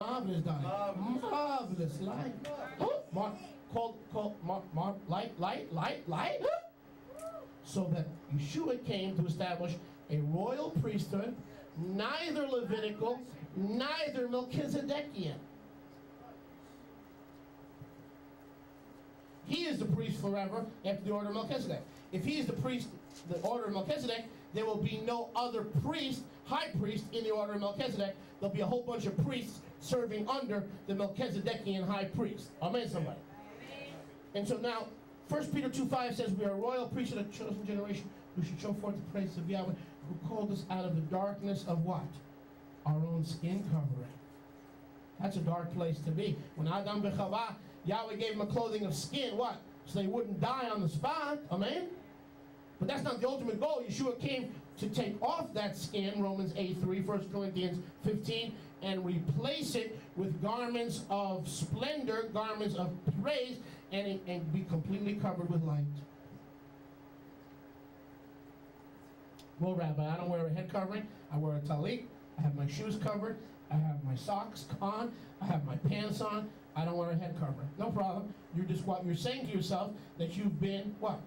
Marvelous, darling. Marvelous light. Oh, light. So that Yeshua came to establish a royal priesthood, neither Levitical, neither Melchizedekian. He is the priest forever after the order of Melchizedek. If he is the priest, the order of Melchizedek, there will be no other priest, high priest, in the order of Melchizedek. There'll be a whole bunch of priests serving under the Melchizedekian high priest. Amen, somebody. Amen. And so now, 1 Peter 2:5 says, we are a royal priesthood, a chosen generation, who should show forth the praises of Yahweh, who called us out of the darkness of what? Our own skin covering. That's a dark place to be. When Adam B'Chava, Yahweh gave them a clothing of skin, what? So they wouldn't die on the spot. Amen? But that's not the ultimate goal. Yeshua came to take off that skin, Romans 8:3, 1 Corinthians 15, and replace it with garments of splendor, garments of praise, and be completely covered with light. Well, Rabbi, I don't wear a head covering. I wear a talit. I have my shoes covered. I have my socks on. I have my pants on. I don't wear a head covering. No problem. You're saying to yourself that you've been, what?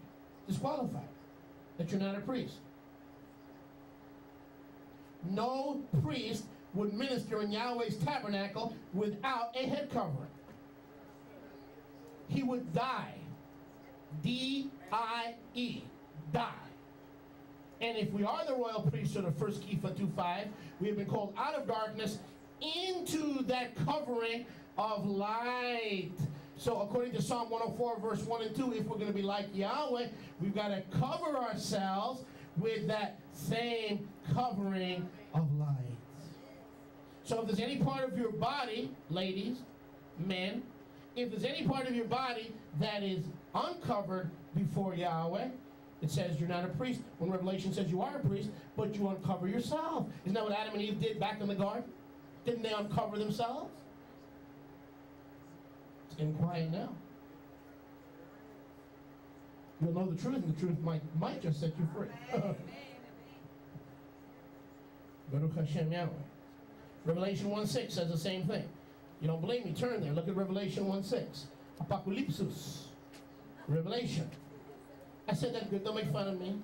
Disqualified. That you're not a priest. No priest would minister in Yahweh's tabernacle without a head covering. He would die. D-I-E. Die. And if we are the royal priesthood of 1 Kepha 2:5, we have been called out of darkness into that covering of light. So according to Psalm 104, verse 1 and 2, if we're going to be like Yahweh, we've got to cover ourselves with that same covering of light. So if there's any part of your body, ladies, men, if there's any part of your body that is uncovered before Yahweh, it says you're not a priest. When Revelation says you are a priest, but you uncover yourself. Isn't that what Adam and Eve did back in the garden? Didn't they uncover themselves? It's getting quiet now. You'll know the truth, and the truth might just set you free. Baruch Hashem Yahweh. Revelation 1:6 says the same thing. You don't believe me? Turn there. Look at Revelation 1:6. Apocalypsus. Revelation. I said that good. Don't make fun of me.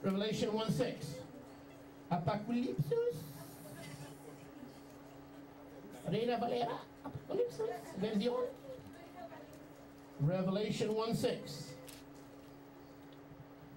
Revelation 1:6. Apocalypsus. Reina Valera. Apocalypsus. There's the order. Revelation 1:6.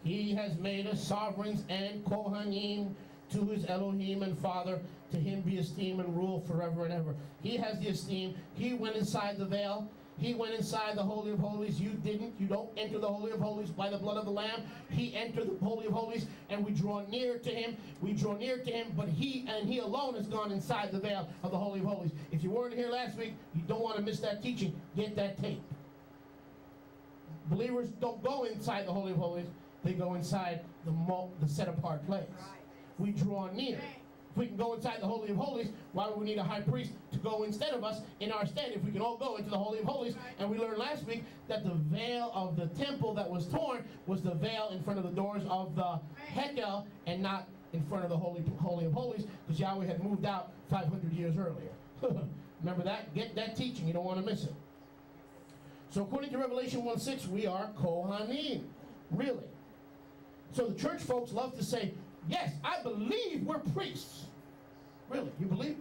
He has made us sovereigns and Kohanim to his Elohim and Father. To him be esteem and rule forever and ever. He has the esteem. He went inside the veil. He went inside the Holy of Holies. You didn't. You don't enter the Holy of Holies by the blood of the Lamb. He entered the Holy of Holies, and we draw near to him. We draw near to him, but he and he alone has gone inside the veil of the Holy of Holies. If you weren't here last week, you don't want to miss that teaching. Get that tape. Believers don't go inside the Holy of Holies. They go inside the set-apart place. We draw near. If we can go inside the Holy of Holies, why would we need a high priest to go instead of us, in our stead, if we can all go into the Holy of Holies? And we learned last week that the veil of the temple that was torn was the veil in front of the doors of the Hekel and not in front of the Holy of Holies, because Yahweh had moved out 500 years earlier. Remember that? Get that teaching. You don't want to miss it. So according to Revelation 1:6, we are Kohanim. Really. So the church folks love to say, yes, I believe we're priests. Really? You believe?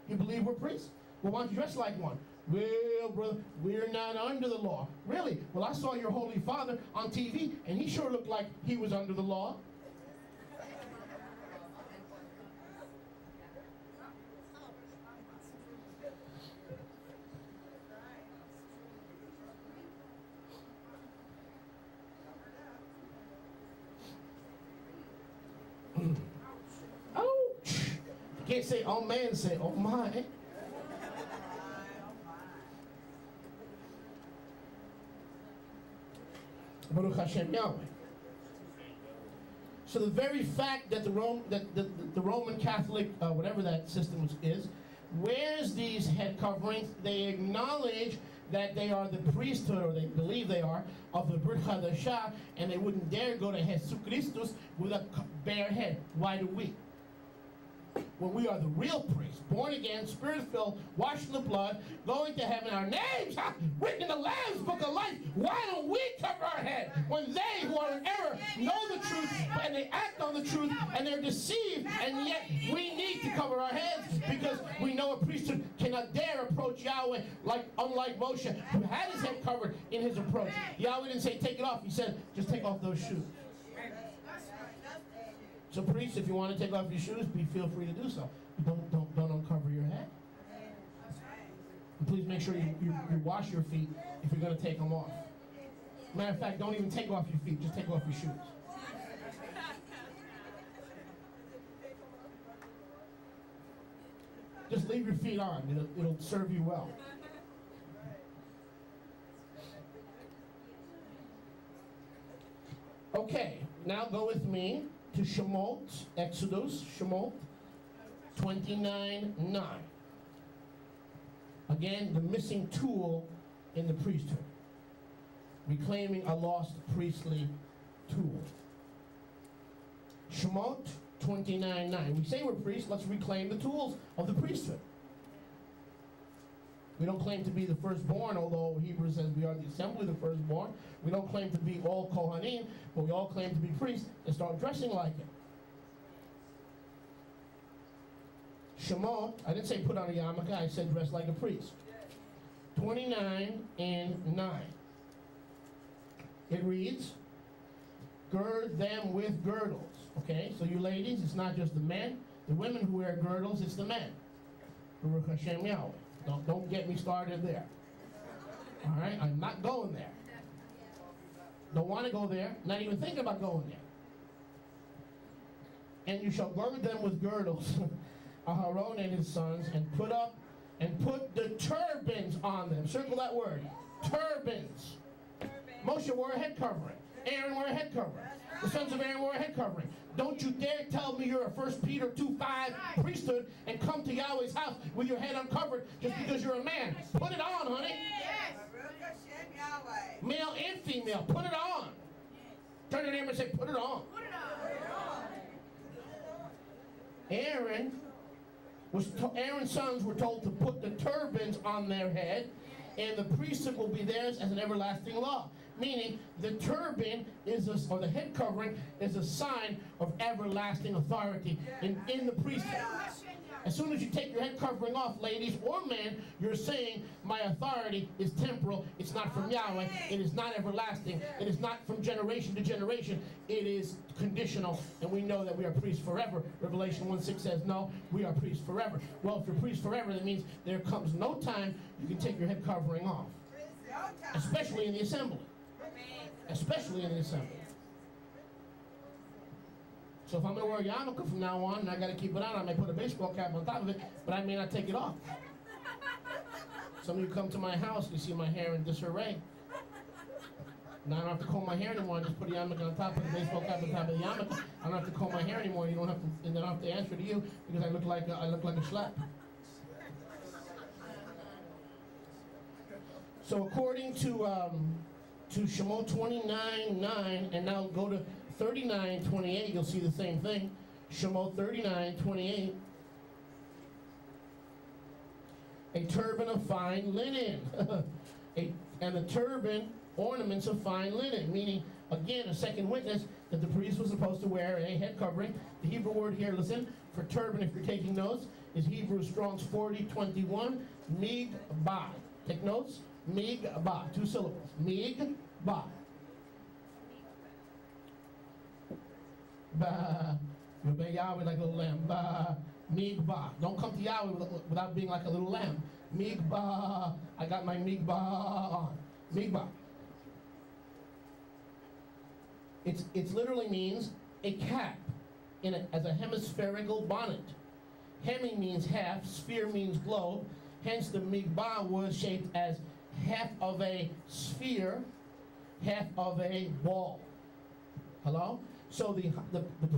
You believe we're priests? Well, why don't you dress like one? Well, brother, we're not under the law. Really? Well, I saw your Holy Father on TV, and he sure looked like he was under the law. Can't say, oh man, say, oh my. Baruch Hashem Yahweh. So the very fact that the Roman Catholic, whatever that system is, wears these head coverings, they acknowledge that they are the priesthood, or they believe they are, of the Brit Hadashah, and they wouldn't dare go to Jesus Christus with a bare head. Why do we? when we are the real priests, born again, spirit-filled, washed in the blood, going to heaven, our names written in the Lamb's Book of Life. Why don't we cover our head when they who are in error know the truth and they act on the truth and they're deceived, and yet we need to cover our heads because we know a priesthood cannot dare approach Yahweh unlike Moshe, who had his head covered in his approach. Yahweh didn't say take it off. He said just take off those shoes. So priests, if you want to take off your shoes, feel free to do so. Don't uncover your head. And please make sure you wash your feet if you're going to take them off. Matter of fact, don't even take off your feet. Just take off your shoes. Just leave your feet on. It'll serve you well. Okay, now go with me to Shemot, Exodus, Shemot 29:9. Again, the missing tool in the priesthood. Reclaiming a lost priestly tool. Shemot 29:9. We say we're priests, let's reclaim the tools of the priesthood. We don't claim to be the firstborn, although Hebrews says we are the assembly, the firstborn. We don't claim to be all Kohanim, but we all claim to be priests and start dressing like it. Shemot, I didn't say put on a yarmulke, I said dress like a priest. 29:9. It reads, gird them with girdles. Okay, so you ladies, it's not just the men, the women who wear girdles, it's the men. Baruch Hashem Yahweh. Don't get me started there. All right, I'm not going there. Don't want to go there, not even thinking about going there. And you shall gird them with girdles, Aharon and his sons, and put the turbans on them. Circle that word, turbans. Moshe wore a head covering. Aaron wore a head covering. The sons of Aaron wore a head covering. Don't you dare tell me you're a 1 Peter 2:5 priesthood and come to Yahweh's house with your head uncovered just because you're a man. Put it on, honey. Male and female, put it on. Turn to your neighbor and say, put it on. Aaron's sons were told to put the turbans on their head, and the priesthood will be theirs as an everlasting law. Meaning, the turban or the head covering is a sign of everlasting authority in the priesthood. As soon as you take your head covering off, ladies or men, you're saying, my authority is temporal. It's not from Yahweh. It is not everlasting. It is not from generation to generation. It is conditional. And we know that we are priests forever. Revelation 1:6 says, no, we are priests forever. Well, if you're priests forever, that means there comes no time you can take your head covering off. Especially in the assembly. Especially in the assembly. So if I'm going to wear a yarmulke from now on and I got to keep it on, I may put a baseball cap on top of it, but I may not take it off. Some of you come to my house, you see my hair in disarray. Now I don't have to comb my hair anymore. I just put a yarmulke on top, put a baseball cap on top of the yarmulke. I don't have to comb my hair anymore. You don't have to, and I don't have to answer to you because I look like a schlep. So according to Shemot 29:9, and now go to 39:28, you'll see the same thing. Shemot 39:28. A turban of fine linen. And the turban ornaments of fine linen, meaning, again, a second witness that the priest was supposed to wear a head covering. The Hebrew word here, listen, for turban, if you're taking notes, is Hebrew Strong's 4021, mig-ba. Take notes? Mig-ba. 2 syllables. Mig-ba. Ba. You obey Yahweh like a little lamb. Ba. Mig-ba. Don't come to Yahweh without being like a little lamb. Mig-ba. I got my mig-ba on. Mig-ba. It literally means a cap as a hemispherical bonnet. Hemi means half, sphere means globe. Hence the mig-ba was shaped as half of a sphere, half of a ball. Hello? So the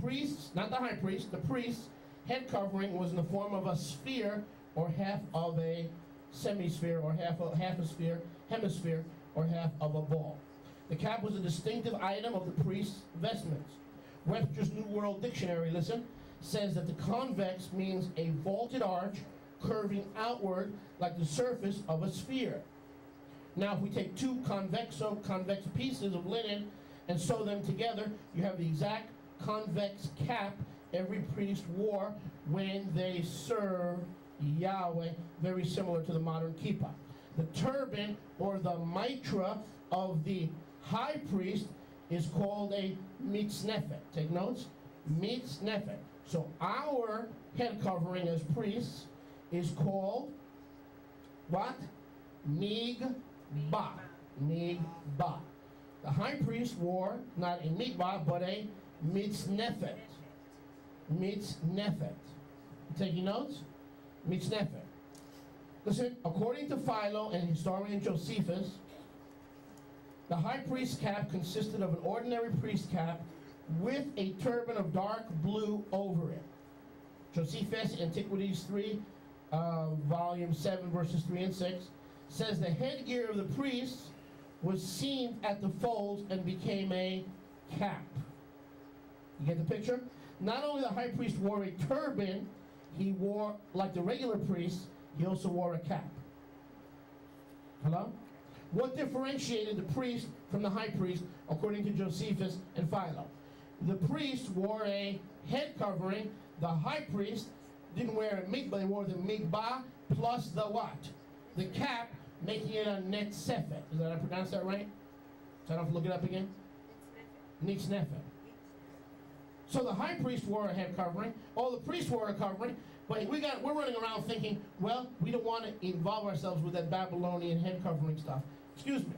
priest's, not the high priest, the priest's head covering was in the form of a sphere or half of a semisphere or half a sphere, hemisphere, or half of a ball. The cap was a distinctive item of the priest's vestments. Webster's New World Dictionary, listen, says that the convex means a vaulted arch curving outward like the surface of a sphere. Now, if we take two convex pieces of linen and sew them together, you have the exact convex cap every priest wore when they served Yahweh, very similar to the modern kippah. The turban or the mitra of the high priest is called a mitznefet. Take notes? Mitznefet. So our head covering as priests is called what? Migba. Migba. The high priest wore not a migba, but a mitznefet. Mitznefet. Taking notes? Mitznefet. Listen, according to Philo and historian Josephus, the high priest's cap consisted of an ordinary priest cap with a turban of dark blue over it. Josephus, Antiquities 3, volume 7, verses 3 and 6, says the headgear of the priests was seamed at the folds and became a cap. You get the picture? Not only the high priest wore a turban, he wore, like the regular priests, he also wore a cap. Hello? What differentiated the priest from the high priest, according to Josephus and Philo? The priest wore a head covering. The high priest didn't wear a mikvah, he wore the mikvah plus the what? The cap, making it a netzefet. Did I pronounce that right? So I don't have to look it up again? Netzefet. So the high priest wore a head covering. All the priests wore a covering. But we're running around thinking, well, we don't want to involve ourselves with that Babylonian head covering stuff. Excuse me.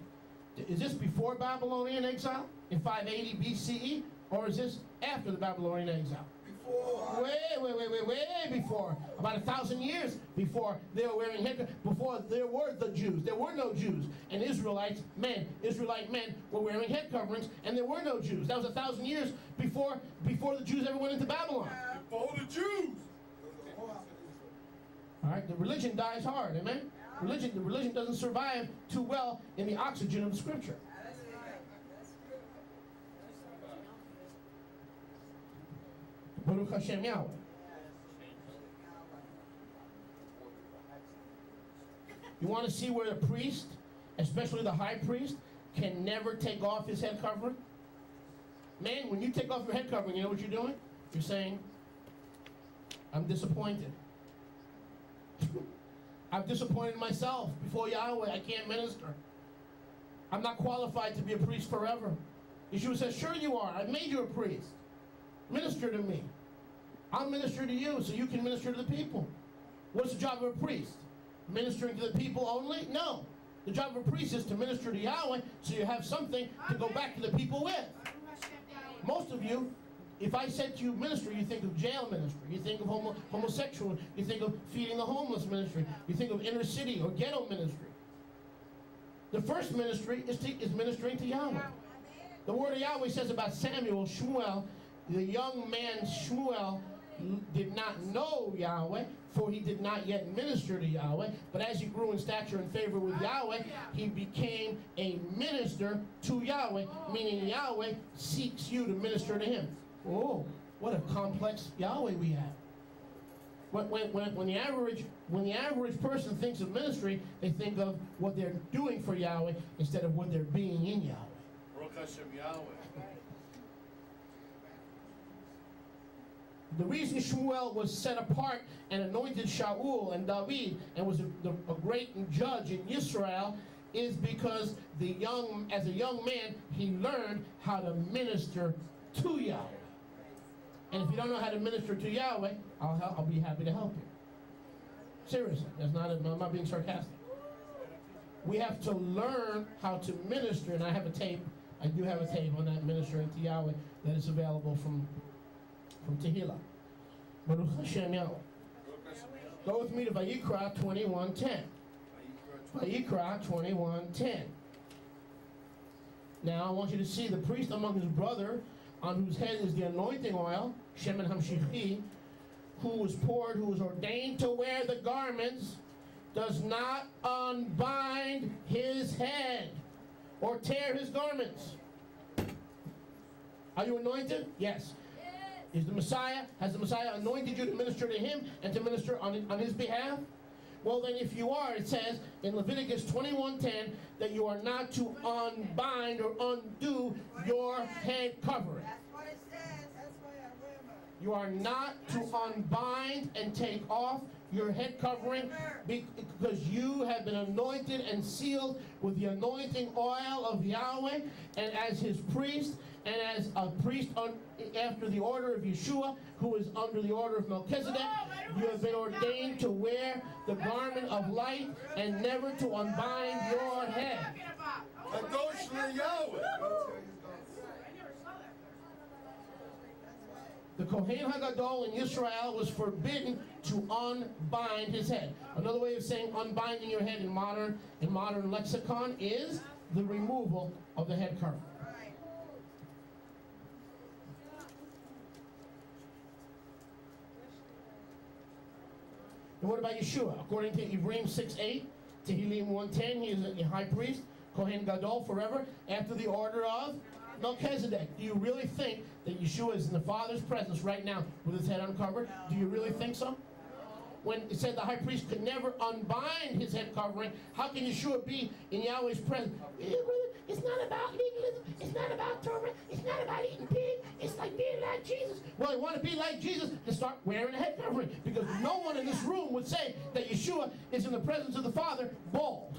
Is this before Babylonian exile in 580 BCE? Or is this after the Babylonian exile? Before. Way before. About 1,000 years before they were wearing head covering. Before there were the Jews. There were no Jews. And Israelite men were wearing head coverings, and there were no Jews. That was 1,000 years before the Jews ever went into Babylon. Before the Jews. All right, the religion dies hard, amen? The religion doesn't survive too well in the oxygen of the Scripture. Baruch Hashem Yahweh. You want to see where the priest, especially the high priest, can never take off his head covering? Man, when you take off your head covering, you know what you're doing? You're saying, I'm disappointed. I've disappointed myself before Yahweh. I can't minister. I'm not qualified to be a priest forever. Yeshua says, sure you are. I've made you a priest. Minister to me. I'll minister to you so you can minister to the people. What's the job of a priest? Ministering to the people only? No. The job of a priest is to minister to Yahweh so you have something to go back to the people with. Most of you, if I said to you ministry, you think of jail ministry. You think of homosexual. You think of feeding the homeless ministry. You think of inner city or ghetto ministry. The first ministry is ministering to Yahweh. The word of Yahweh says about Samuel, Shmuel, the young man Shmuel did not know Yahweh, for he did not yet minister to Yahweh. But as he grew in stature and favor with Yahweh, he became a minister to Yahweh, meaning Yahweh seeks you to minister to him. Oh, what a complex Yahweh we have. When the average person thinks of ministry, they think of what they're doing for Yahweh instead of what they're being in Yahweh. Baruch Hashem Yahweh. The reason Shmuel was set apart and anointed Shaul and David and was a great judge in Israel is because as a young man, he learned how to minister to Yahweh. And if you don't know how to minister to Yahweh, I'll be happy to help you. Seriously, I'm not being sarcastic. We have to learn how to minister, and I do have a tape on that ministering to Yahweh that is available from Tehillah. Baruch Hashem Yahweh. Go with me to Vayikra 21:10. Vayikra 21:10. Now I want you to see the priest among his brother, on whose head is the anointing oil, Shemen Hamshichi, who was ordained to wear the garments, does not unbind his head or tear his garments. Are you anointed? Yes. Has the Messiah anointed you to minister to him and to minister on his behalf? Well, then if you are, it says in Leviticus 21:10 that you are not to unbind or undo your head covering. That's what it says. That's why I remember. You are not to unbind and take off your head covering because you have been anointed and sealed with the anointing oil of Yahweh, and as his priest, and as a priest after the order of Yeshua, who is under the order of Melchizedek, you have been ordained to wear the garment of light and never to unbind your head. Kadosh Yahweh. The Kohen HaGadol in Israel was forbidden to unbind his head. Another way of saying unbinding your head in modern lexicon is the removal of the head covering. And what about Yeshua? According to Hebrews 6:8, Tehillim 1:10, he is a high priest, Kohen Gadol forever, after the order of Melchizedek. Do you really think that Yeshua is in the Father's presence right now with his head uncovered? Do you really think so? When it said the high priest could never unbind his head covering, how can Yeshua be in Yahweh's presence? It's not about legalism. It's not about Torah. It's not about eating pig. It's like being like Jesus. Well, you want to be like Jesus, then start wearing a head covering. Because no one in this room would say that Yeshua is in the presence of the Father bald.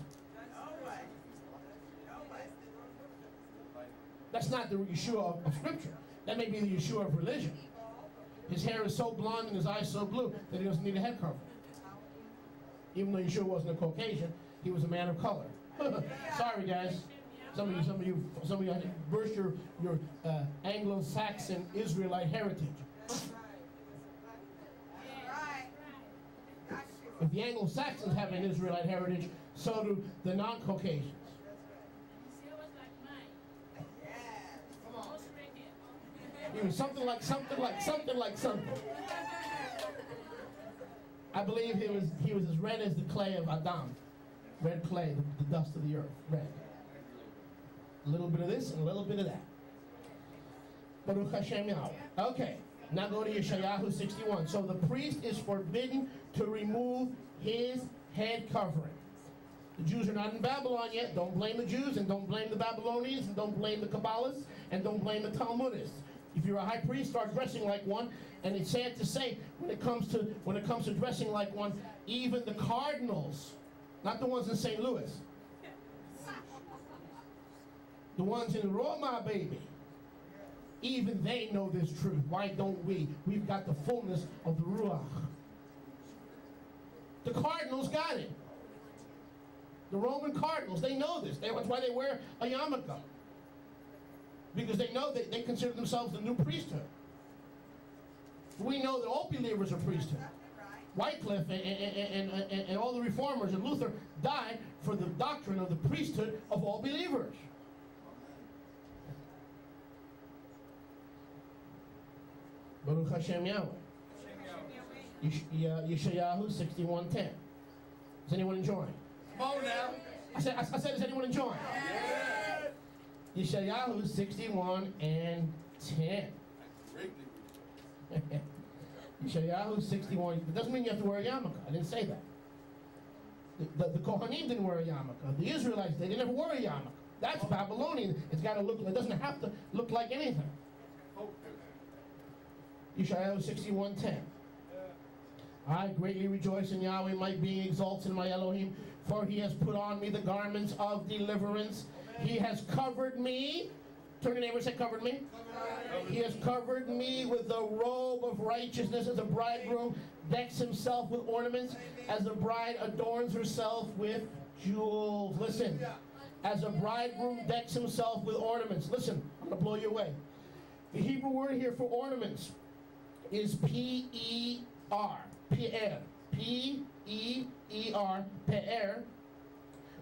That's not the Yeshua of Scripture. That may be the Yeshua of religion. His hair is so blonde and his eyes so blue that he doesn't need a head covering. Even though Yeshua wasn't a Caucasian, he was a man of color. Sorry, guys. Some of you burst your Anglo-Saxon Israelite heritage. If the Anglo-Saxons have an Israelite heritage, so do the non-Caucasians. He was something like something. I believe he was as red as the clay of Adam. Red clay, the dust of the earth. Red. A little bit of this and a little bit of that. Baruch Hashem Yahweh. Okay, now go to Yeshayahu 61. So the priest is forbidden to remove his head covering. The Jews are not in Babylon yet. Don't blame the Jews, and don't blame the Babylonians, and don't blame the Kabbalists, and don't blame the Talmudists. If you're a high priest, start dressing like one. And it's sad to say, when it comes to dressing like one, even the cardinals, not the ones in St. Louis, the ones in Roma, baby, even they know this truth. Why don't we? We've got the fullness of the Ruach. The cardinals got it. The Roman cardinals, they know this. That's why they wear a yarmulke. Because they know that they consider themselves the new priesthood. We know that all believers are priesthood. Wycliffe and all the reformers and Luther died for the doctrine of the priesthood of all believers. Baruch Hashem Yahweh. Yeshayahu 61:10. Is anyone enjoying? Come on now. I said, is anyone enjoying? Yeshayahu 61 and 10. Yeshayahu 61. It doesn't mean you have to wear a yarmulke. I didn't say that. The Kohanim didn't wear a yarmulke. The Israelites, they never wore a yarmulke. That's Babylonian. It's got to look. It doesn't have to look like anything. Yeshayahu 61:10. I greatly rejoice in Yahweh, my being exalts in my Elohim, for he has put on me the garments of deliverance. He has covered me. Turn to your neighbor and say, covered me. He has covered me with the robe of righteousness, as a bridegroom decks himself with ornaments, as a bride adorns herself with jewels. Listen, as a bridegroom decks himself with ornaments. Listen, I'm going to blow you away. The Hebrew word here for ornaments is P-E-R. Pe'er. P-E-E-R. Pe'er.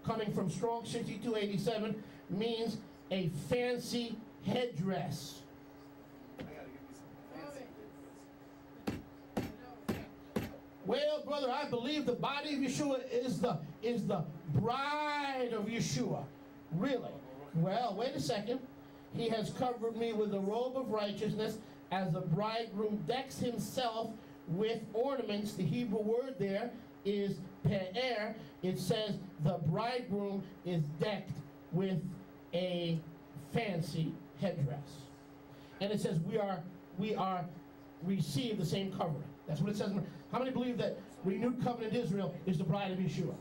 Coming from Strong 6287, means a fancy headdress. Well, brother, I believe the body of Yeshua is the bride of Yeshua. Really? Well, wait a second. He has covered me with the robe of righteousness, as the bridegroom decks himself with ornaments. The Hebrew word there is pe'er. It says the bridegroom is decked with a fancy headdress. And it says we are receive the same covering. That's what it says. How many believe that renewed covenant Israel is the bride of Yeshua?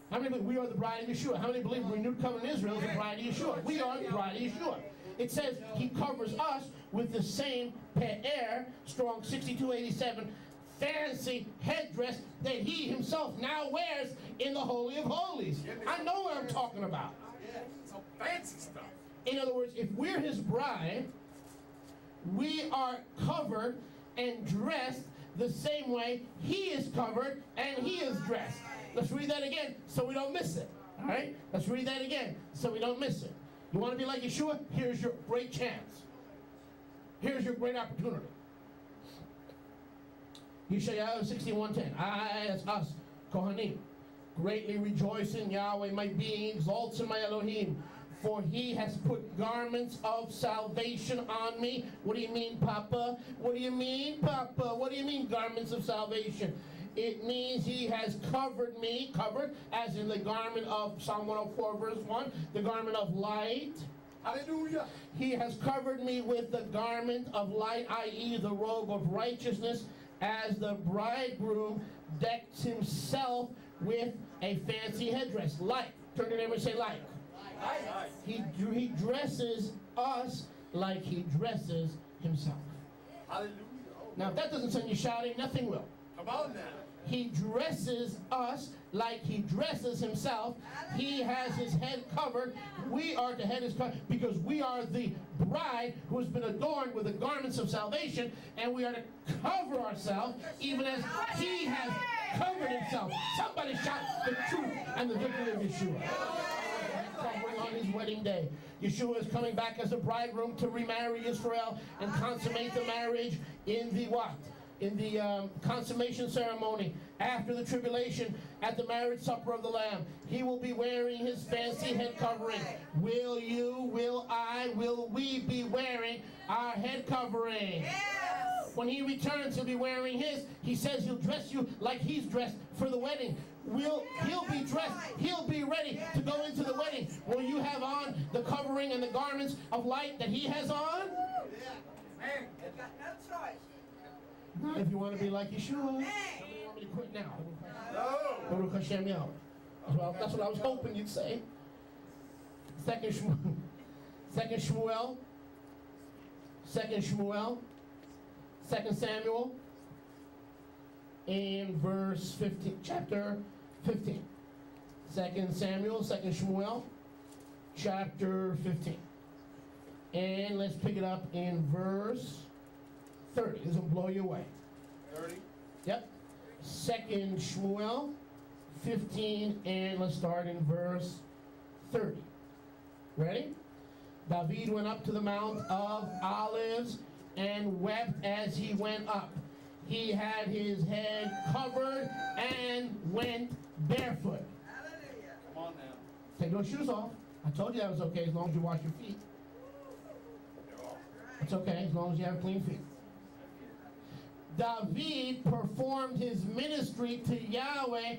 How many believe we are the bride of Yeshua? How many believe renewed covenant Israel is the bride of Yeshua? We are the bride of Yeshua. It says he covers us with the same pe'er, Strong 6287, fancy headdress that he himself now wears in the Holy of Holies. I know what I'm talking about. Some fancy stuff. In other words, if we're his bride, we are covered and dressed the same way he is covered and he is dressed. Let's read that again so we don't miss it. All right? Let's read that again so we don't miss it. You want to be like Yeshua? Here's your great chance. Here's your great opportunity. Yeshayahu 61:10. That's us, Kohanim. Greatly rejoice in Yahweh, my being, exalts in my Elohim. For he has put garments of salvation on me. What do you mean, Papa? What do you mean, Papa? What do you mean, garments of salvation? It means he has covered me, covered, as in the garment of Psalm 104, verse 1, the garment of light. Hallelujah. He has covered me with the garment of light, i.e. the robe of righteousness, as the bridegroom decks himself with a fancy headdress. Like. Turn to your neighbor and say like. He dresses us like he dresses himself. Hallelujah. Now, if that doesn't send you shouting, nothing will. Come on now. He dresses us like he dresses himself. He has his head covered. We are to head his covered because we are the bride who has been adorned with the garments of salvation, and we are to cover ourselves even as he has covered himself. Somebody shout the truth and the victory of Yeshua. Covering on his wedding day. Yeshua is coming back as a bridegroom to remarry Israel and consummate the marriage in the what? In the consummation ceremony after the tribulation at the marriage supper of the Lamb. He will be wearing his fancy head covering. Will you, will I, will we be wearing our head covering? Yes. When he returns, he'll be wearing his. He says he'll dress you like he's dressed for the wedding. He'll be dressed. He'll be ready to go into the wedding. Will you have on the covering and the garments of light that he has on? Man, you got no choice. If you want to be like Yeshua, you want me to quit now. No. Baruch Hashem Yahweh. That's what I was hoping you'd say. Second Shmuel, 2 Samuel, in verse 15, chapter 15. 2 Samuel, 2 Shmuel, chapter 15. And let's pick it up in verse 30. This will blow you away. 30. Yep. 2 Shmuel 15, and let's start in verse 30. Ready? David went up to the Mount of Olives and wept as he went up. He had his head covered and went barefoot. Hallelujah. Come on now. Take those shoes off. I told you that was okay as long as you wash your feet. It's okay as long as you have clean feet. David performed his ministry to Yahweh